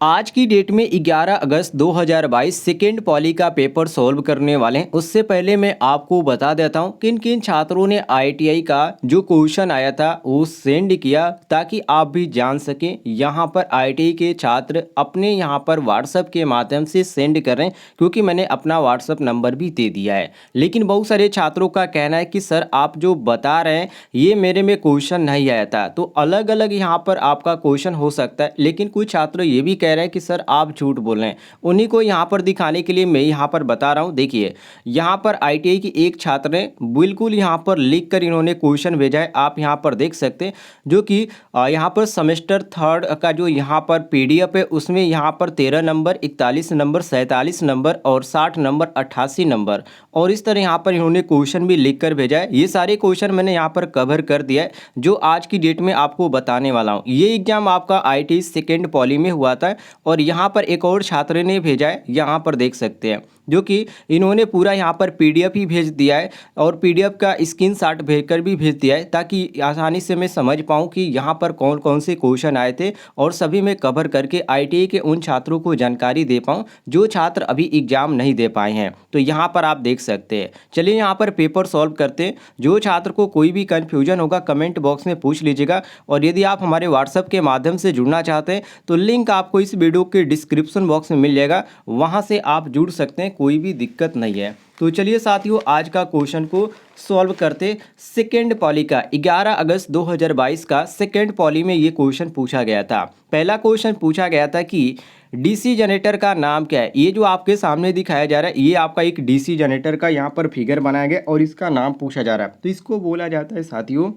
आज की डेट में 11 अगस्त 2022 सेकेंड पॉली का पेपर सॉल्व करने वाले हैं। उससे पहले मैं आपको बता देता हूं किन किन छात्रों ने आईटीआई का जो क्वेश्चन आया था वो सेंड किया, ताकि आप भी जान सकें। यहां पर आईटीआई के छात्र अपने यहां पर व्हाट्सएप के माध्यम से सेंड कर रहे हैं, क्योंकि मैंने अपना व्हाट्सएप नंबर भी दे दिया है। लेकिन बहुत सारे छात्रों का कहना है कि सर आप जो बता रहे हैं ये मेरे में क्वेश्चन नहीं आया था। तो अलग अलग यहाँ पर आपका क्वेश्चन हो सकता है, लेकिन कुछ छात्र ये भी कह रहे हैं कि सर आप झूठ बोल रहे हैं। उन्हीं को यहाँ पर दिखाने के लिए मैं यहाँ पर बता रहा हूँ। देखिए, यहाँ पर आईटीआई की एक छात्र ने बिल्कुल यहाँ पर लिख कर इन्होंने क्वेश्चन भेजा है, आप यहाँ पर देख सकते हैं। जो कि यहाँ पर सेमेस्टर थर्ड का जो यहाँ पर पीडीएफ है उसमें यहाँ पर 13 नंबर, 41 नंबर, 47 नंबर और 60 नंबर, 88 नंबर और इस तरह यहाँ पर इन्होंने क्वेश्चन भी लिख कर भेजा है। ये सारे क्वेश्चन मैंने यहाँ पर कवर कर दिया है, जो आज की डेट में आपको बताने वाला हूँ। ये एग्जाम आपका आईटी सेकेंड पॉली में हुआ था और यहाँ पर एक और छात्र ने भेजा है, यहाँ पर देख सकते हैं। जो कि इन्होंने पूरा यहाँ पर पीडीएफ ही भेज दिया है और पीडीएफ का स्क्रीनशॉट भेजकर भी भेज दिया है, ताकि आसानी से मैं समझ पाऊँ कि यहाँ पर कौन कौन से क्वेश्चन आए थे और सभी मैं कवर करके आईटीआई के उन छात्रों को जानकारी दे पाऊँ जो छात्र अभी एग्जाम नहीं दे पाए हैं। तो यहाँ पर आप देख सकते हैं। चलिए यहाँ पर पेपर सॉल्व करते हैं। जो छात्र को कोई भी कन्फ्यूजन होगा कमेंट बॉक्स में पूछ लीजिएगा, और यदि आप हमारे व्हाट्सएप के माध्यम से जुड़ना चाहते हैं तो लिंक आपको इस वीडियो के डिस्क्रिप्शन बॉक्स में मिल जाएगा, वहाँ से आप जुड़ सकते हैं, कोई भी दिक्कत नहीं है। तो चलिए साथियों, आज का क्वेश्चन को सॉल्व करते। सेकेंड पॉली का 11 अगस्त 2022 का सेकेंड पॉली में ये क्वेश्चन पूछा गया था। पहला क्वेश्चन पूछा गया था कि डीसी जनरेटर का नाम क्या है। ये जो आपके सामने दिखाया जा रहा है ये आपका एक डीसी जनरेटर का यहाँ पर फिगर बनाया गया और इसका नाम पूछा जा रहा है। तो इसको बोला जाता है साथियों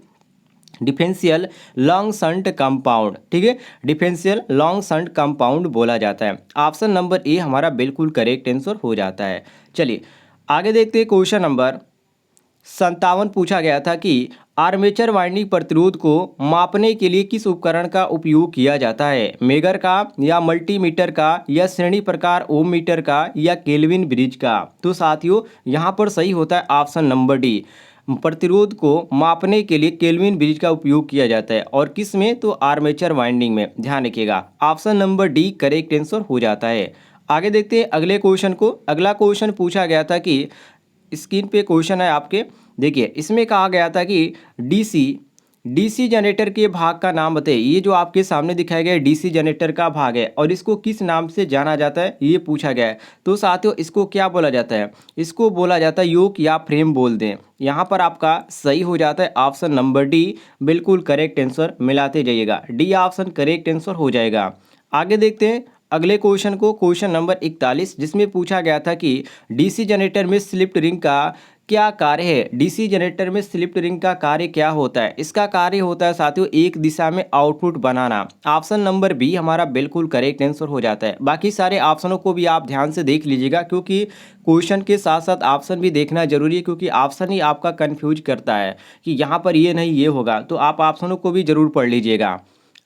डिफरेंशियल लॉन्ग शंट कंपाउंड। ठीक है, डिफरेंशियल लॉन्ग शंट कंपाउंड बोला जाता है। ऑप्शन नंबर ए हमारा बिल्कुल करेक्ट आंसर हो जाता है। चलिए आगे देखते हैं। क्वेश्चन नंबर 57 पूछा गया था कि आर्मेचर वाइंडिंग प्रतिरोध को मापने के लिए किस उपकरण का उपयोग किया जाता है। मेगर का, या मल्टीमीटर का, या श्रेणी प्रकार ओम मीटर का, या केल्विन ब्रिज का। तो साथियों यहाँ पर सही होता है ऑप्शन नंबर डी। प्रतिरोध को मापने के लिए केल्विन ब्रिज का उपयोग किया जाता है, और किस में, तो आर्मेचर वाइंडिंग में। ध्यान रखिएगा, option number D correct answer हो जाता है। आगे देखते हैं अगले क्वेश्चन को। अगला क्वेश्चन पूछा गया था कि स्क्रीन पे क्वेश्चन है आपके, देखिए इसमें कहा गया था कि डीसी जनरेटर के भाग का नाम बताइए। ये जो आपके सामने दिखाया गया है डीसी जनरेटर का भाग है और इसको किस नाम से जाना जाता है ये पूछा गया है। तो साथियों इसको क्या बोला जाता है, इसको बोला जाता है योक या फ्रेम बोल दें। यहाँ पर आपका सही हो जाता है ऑप्शन नंबर डी, बिल्कुल करेक्ट आंसर मिलाते जाइएगा, डी ऑप्शन करेक्ट आंसर हो जाएगा। आगे देखते हैं अगले क्वेश्चन को, क्वेश्चन नंबर 41, जिसमें पूछा गया था कि डीसी जनरेटर में स्लिप रिंग का क्या कार्य है। डीसी जनरेटर में स्लिप रिंग का कार्य क्या होता है। इसका कार्य होता है साथियों एक दिशा में आउटपुट बनाना। ऑप्शन नंबर बी हमारा बिल्कुल करेक्ट आंसर हो जाता है। बाकी सारे ऑप्शनों को भी आप ध्यान से देख लीजिएगा, क्योंकि क्वेश्चन के साथ साथ ऑप्शन भी देखना जरूरी है, क्योंकि ऑप्शन ही आपका कंफ्यूज करता है कि यहाँ पर ये नहीं ये होगा। तो आप ऑप्शनों को भी जरूर पढ़ लीजिएगा।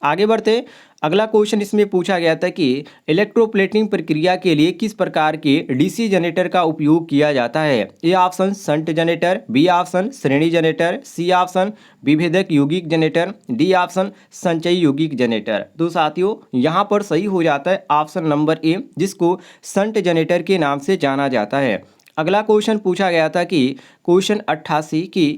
आगे बढ़ते, अगला क्वेश्चन इसमें पूछा गया था कि इलेक्ट्रोप्लेटिंग प्रक्रिया के लिए किस प्रकार के डीसी जनरेटर का उपयोग किया जाता है। A option shunt generator, B option श्रेणी जनरेटर, सी ऑप्शन विभेदक यौगिक जनरेटर, डी ऑप्शन संचयी यौगिक जनरेटर। तो साथियों यहाँ पर सही हो जाता है ऑप्शन नंबर ए, जिसको शंट जनरेटर के नाम से जाना जाता है। अगला क्वेश्चन पूछा गया था कि क्वेश्चन 88 की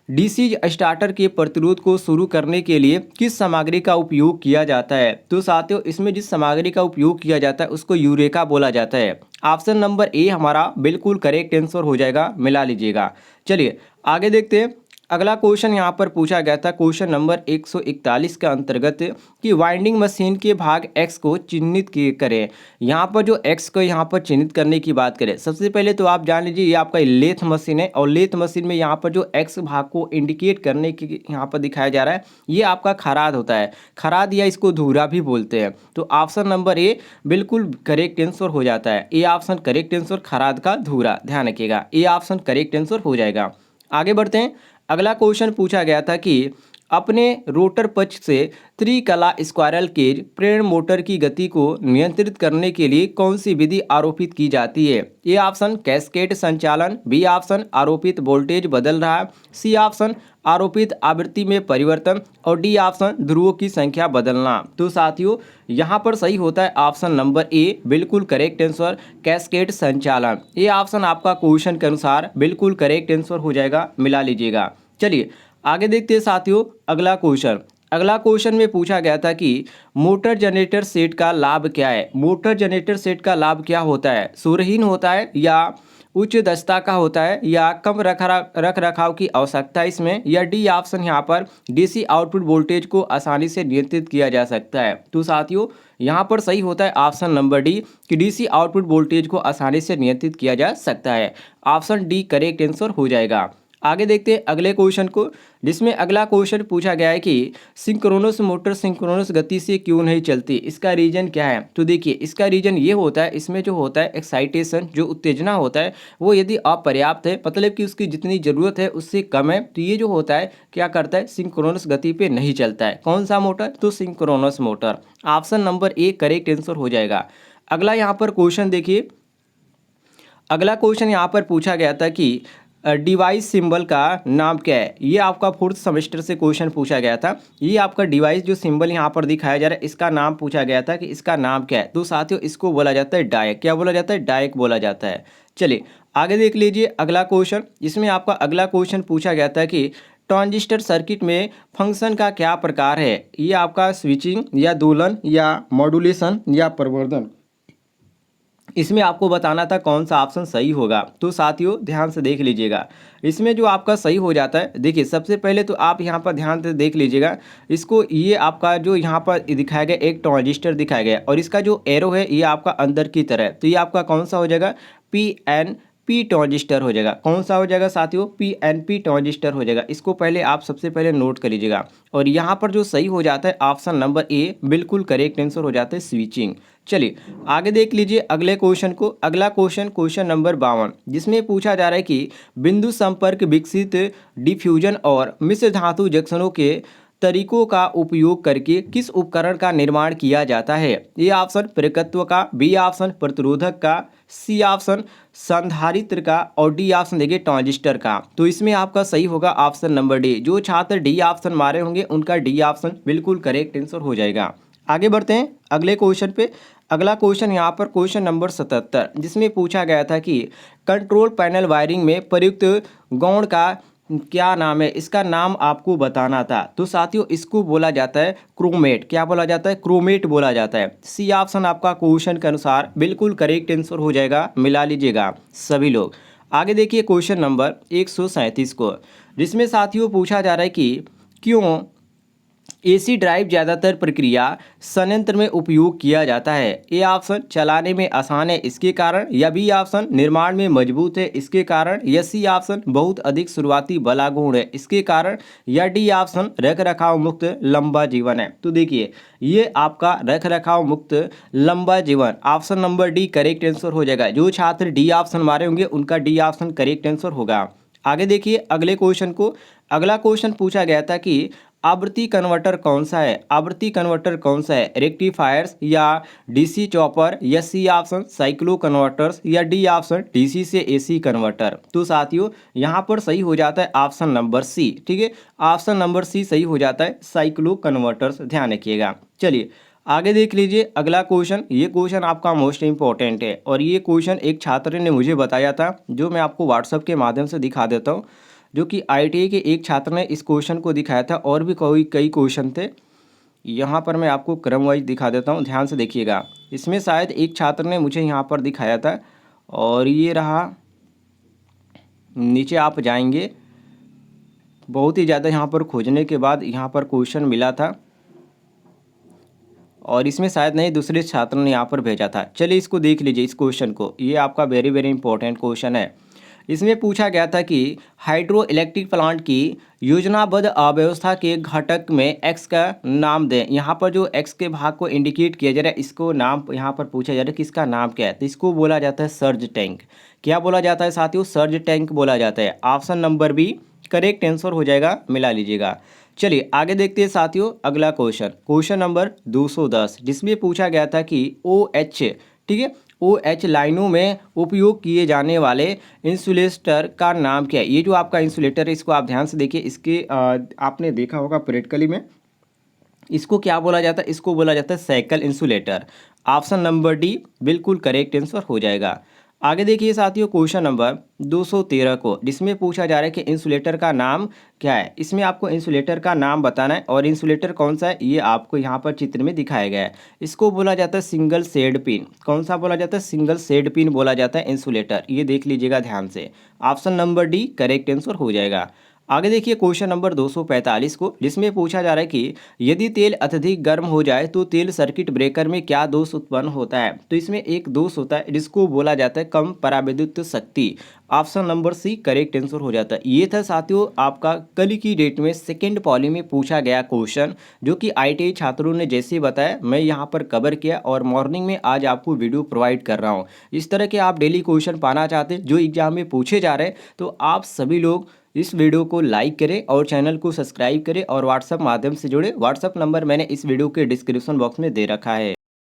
डीसी स्टार्टर के प्रतिरोध को शुरू करने के लिए किस सामग्री का उपयोग किया जाता है। तो साथियों इसमें जिस सामग्री का उपयोग किया जाता है उसको यूरेका बोला जाता है। ऑप्शन नंबर ए हमारा बिल्कुल करेक्ट आंसर हो जाएगा, मिला लीजिएगा। चलिए आगे देखते हैं। अगला क्वेश्चन यहाँ पर पूछा गया था क्वेश्चन नंबर 141 के अंतर्गत कि वाइंडिंग मशीन के भाग एक्स को चिन्हित करें। यहाँ पर जो एक्स को यहाँ पर चिन्हित करने की बात करें, सबसे पहले तो आप जान लीजिए ये आपका लेथ मशीन है, और लेथ मशीन में यहाँ पर जो एक्स भाग को इंडिकेट करने की यहाँ पर दिखाया जा रहा है ये आपका खराद होता है। खराद या इसको धूरा भी बोलते हैं। तो ऑप्शन नंबर ए बिल्कुल करेक्ट आंसर हो जाता है। ए ऑप्शन करेक्ट आंसर, खराद का धूरा। ध्यान रखिएगा, ए ऑप्शन करेक्ट आंसर हो जाएगा। आगे बढ़ते हैं। अगला क्वेश्चन पूछा गया था कि अपने रोटर पक्ष से त्रिकला स्क्वायरल केज प्रेरण मोटर की गति को नियंत्रित करने के लिए कौन सी विधि आरोपित की जाती है? ए ऑप्शन कैस्केड संचालन, बी ऑप्शन आरोपित वोल्टेज बदल रहा, सी ऑप्शन आरोपित आवृत्ति में परिवर्तन और डी ऑप्शन ध्रुवों की संख्या बदलना। तो साथियों यहाँ पर सही होता है ऑप्शन नंबर ए, बिल्कुल करेक्ट आंसर कैस्केड संचालन। ये ऑप्शन आपका क्वेश्चन के अनुसार बिल्कुल करेक्ट आंसर हो जाएगा, मिला लीजिएगा। चलिए आगे देखते हैं साथियों अगला क्वेश्चन। अगला क्वेश्चन में पूछा गया था कि मोटर जनरेटर सेट का लाभ क्या है? मोटर जनरेटर सेट का लाभ क्या होता है? सूर्यहीन होता है या उच्च दक्षता का होता है या कम रख रखाव की आवश्यकता इसमें, या डी ऑप्शन यहाँ पर डीसी आउटपुट वोल्टेज को आसानी से नियंत्रित किया जा सकता है। तो साथियों यहाँ पर सही होता है ऑप्शन नंबर डी कि डीसी आउटपुट वोल्टेज को आसानी से नियंत्रित किया जा सकता है। ऑप्शन डी करेक्ट आंसर हो जाएगा। आगे देखते हैं अगले क्वेश्चन को, जिसमें अगला क्वेश्चन पूछा गया है कि सिंक्रोनस मोटर सिंक्रोनस गति से क्यों नहीं चलती, इसका रीजन क्या है? तो देखिए इसका रीजन ये होता है, इसमें जो होता है एक्साइटेशन जो उत्तेजना होता है वो यदि अपर्याप्त है, मतलब कि उसकी जितनी ज़रूरत है उससे कम है, तो ये जो होता है क्या करता है सिंक्रोनस गति पे नहीं चलता है। कौन सा मोटर? तो synchronous motor. Option number A correct answer हो जाएगा। अगला यहाँ पर क्वेश्चन देखिए, अगला क्वेश्चन यहाँ पर पूछा गया था कि डिवाइस सिंबल का नाम क्या है? ये आपका फोर्थ सेमेस्टर से क्वेश्चन पूछा गया था। ये आपका डिवाइस जो सिंबल यहाँ पर दिखाया जा रहा है इसका नाम पूछा गया था कि इसका नाम क्या है? तो साथियों इसको बोला जाता है डायक। क्या बोला जाता है? डायक बोला जाता है। चलिए आगे देख लीजिए अगला क्वेश्चन। इसमें आपका अगला क्वेश्चन पूछा गया था कि ट्रांजिस्टर सर्किट में फंक्शन का क्या प्रकार है? ये आपका स्विचिंग या दोलन या मॉड्यूलेशन या प्रवर्धन, इसमें आपको बताना था कौन सा ऑप्शन सही होगा। तो साथियों ध्यान से देख लीजिएगा, इसमें जो आपका सही हो जाता है, देखिए सबसे पहले तो आप यहाँ पर ध्यान से देख लीजिएगा इसको। ये आपका जो यहाँ पर दिखाया गया एक ट्रांजिस्टर दिखाया गया और इसका जो एरो है ये आपका अंदर की तरह है, तो ये आपका कौन सा हो जाएगा? पी ट्रांजिस्टर हो जाएगा। कौन सा हो जाएगा साथियों? पी ट्रांजिस्टर हो जाएगा। इसको पहले आप सबसे पहले नोट कर लीजिएगा। और यहाँ पर जो सही हो जाता है ऑप्शन नंबर ए बिल्कुल करेक्ट आंसर हो जाता है स्विचिंग। चलिए आगे देख लीजिए अगले क्वेश्चन को। अगला क्वेश्चन नंबर 52, जिसमें पूछा जा रहा है कि बिंदु संपर्क विकसित डिफ्यूजन और मिश्र धातु जंक्शनों के तरीकों का उपयोग करके किस उपकरण का निर्माण किया जाता है? ए ऑप्शन प्रेरकत्व का, बी ऑप्शन प्रतिरोधक का, सी ऑप्शन संधारित्र का और डी ऑप्शन देखिए ट्रांजिस्टर का। तो इसमें आपका सही होगा ऑप्शन नंबर डी। जो छात्र डी ऑप्शन मारे होंगे उनका डी ऑप्शन बिल्कुल करेक्ट आंसर हो जाएगा। आगे बढ़ते हैं अगले क्वेश्चन पे। अगला क्वेश्चन यहाँ पर क्वेश्चन नंबर 77, जिसमें पूछा गया था कि कंट्रोल पैनल वायरिंग में प्रयुक्त गौण का क्या नाम है? इसका नाम आपको बताना था। तो साथियों इसको बोला जाता है क्रोमेट। क्या बोला जाता है? क्रोमेट बोला जाता है। सी ऑप्शन आपका क्वेश्चन के अनुसार बिल्कुल करेक्ट आंसर हो जाएगा, मिला लीजिएगा सभी लोग। आगे देखिए क्वेश्चन नंबर 137 को, जिसमें साथियों पूछा जा रहा है कि क्यों एसी ड्राइव ज़्यादातर प्रक्रिया संयंत्र में उपयोग किया जाता है? ए ऑप्शन चलाने में आसान है इसके कारण, या बी ऑप्शन निर्माण में मजबूत है इसके कारण, या सी ऑप्शन बहुत अधिक शुरुआती बलागुण है इसके कारण, या डी ऑप्शन रख रखाव मुक्त लंबा जीवन है। तो देखिए ये आपका रख रखाव मुक्त लंबा जीवन, option number D correct answer हो जाएगा। जो छात्र डी ऑप्शन मारे होंगे उनका डी ऑप्शन करेक्ट आंसर होगा। आगे देखिए अगले क्वेश्चन को। अगला क्वेश्चन पूछा गया था कि आवृत्ति कन्वर्टर कौन सा है? आवृत्ति कन्वर्टर कौन सा है? रेक्टिफायर्स या डीसी चॉपर, या सी ऑप्शन साइक्लो कन्वर्टर्स, या डी ऑप्शन डीसी से एसी कन्वर्टर। तो साथियों यहाँ पर सही हो जाता है ऑप्शन नंबर सी। ठीक है, ऑप्शन नंबर सी सही हो जाता है साइक्लो कन्वर्टर्स, ध्यान रखिएगा। चलिए आगे देख लीजिए अगला क्वेश्चन। ये क्वेश्चन आपका मोस्ट इंपॉर्टेंट है और ये क्वेश्चन एक छात्र ने मुझे बताया था, जो मैं आपको व्हाट्सएप के माध्यम से दिखा देता हूँ। जो कि आईटीआई के एक छात्र ने इस क्वेश्चन को दिखाया था, और भी कई क्वेश्चन थे। यहाँ पर मैं आपको क्रम वाइज दिखा देता हूँ, ध्यान से देखिएगा। इसमें शायद एक छात्र ने मुझे यहाँ पर दिखाया था, और ये रहा नीचे आप जाएंगे, बहुत ही ज़्यादा यहाँ पर खोजने के बाद यहाँ पर क्वेश्चन मिला था, और इसमें शायद नहीं दूसरे छात्र ने यहाँ पर भेजा था। चलिए इसको देख लीजिए इस क्वेश्चन को, ये आपका वेरी वेरी इंपॉर्टेंट क्वेश्चन है। इसमें पूछा गया था कि हाइड्रो इलेक्ट्रिक प्लांट की योजनाबद्ध अव्यवस्था के घटक में एक्स का नाम दें। यहाँ पर जो एक्स के भाग को इंडिकेट किया जा रहा है, इसको नाम यहाँ पर पूछा जा रहा है कि इसका नाम क्या है? तो इसको बोला जाता है सर्ज टैंक। क्या बोला जाता है साथियों? सर्ज टैंक बोला जाता है। Option number B correct answer हो जाएगा, मिला लीजिएगा। चलिए आगे देखते हैं साथियों अगला क्वेश्चन नंबर 210, जिसमें पूछा गया था कि OH, ठीक है, OH लाइनों में उपयोग किए जाने वाले इंसुलेटर का नाम क्या है। ये जो आपका इंसुलेटर है इसको आप ध्यान से देखिए, इसके आपने देखा होगा प्रैक्टिकली में, इसको क्या बोला जाता है, इसको बोला जाता है cycle insulator. Option number D बिल्कुल करेक्ट आंसर हो जाएगा। आगे देखिए साथियों क्वेश्चन नंबर 213 को, जिसमें पूछा जा रहा है कि इंसुलेटर का नाम क्या है। इसमें आपको इंसुलेटर का नाम बताना है और इंसुलेटर कौन सा है ये आपको यहाँ पर चित्र में दिखाया गया है। इसको बोला जाता है सिंगल सेड पिन। कौन सा बोला जाता है, सिंगल सेड पिन बोला जाता है इंसुलेटर। ये देख लीजिएगा ध्यान से, option number D correct answer हो जाएगा। आगे देखिए क्वेश्चन नंबर 245 को, जिसमें पूछा जा रहा है कि यदि तेल अत्यधिक गर्म हो जाए तो तेल सर्किट ब्रेकर में क्या दोष उत्पन्न होता है। तो इसमें एक दोष होता है जिसको बोला जाता है कम पराविद्युत शक्ति। Option number C correct answer हो जाता है। ये था साथियों आपका कल की डेट में सेकेंड पॉली में पूछा गया क्वेश्चन, जो कि ITI छात्रों ने जैसे बताया मैं यहाँ पर कवर किया और मॉर्निंग में आज आपको वीडियो प्रोवाइड कर रहा हूँ। इस तरह के आप डेली क्वेश्चन पाना चाहते हैं जो एग्जाम में पूछे जा रहे हैं, तो आप सभी लोग इस वीडियो को लाइक करें और चैनल को सब्सक्राइब करें और व्हाट्सएप माध्यम से जुड़े। व्हाट्सएप नंबर मैंने इस वीडियो के डिस्क्रिप्शन बॉक्स में दे रखा है।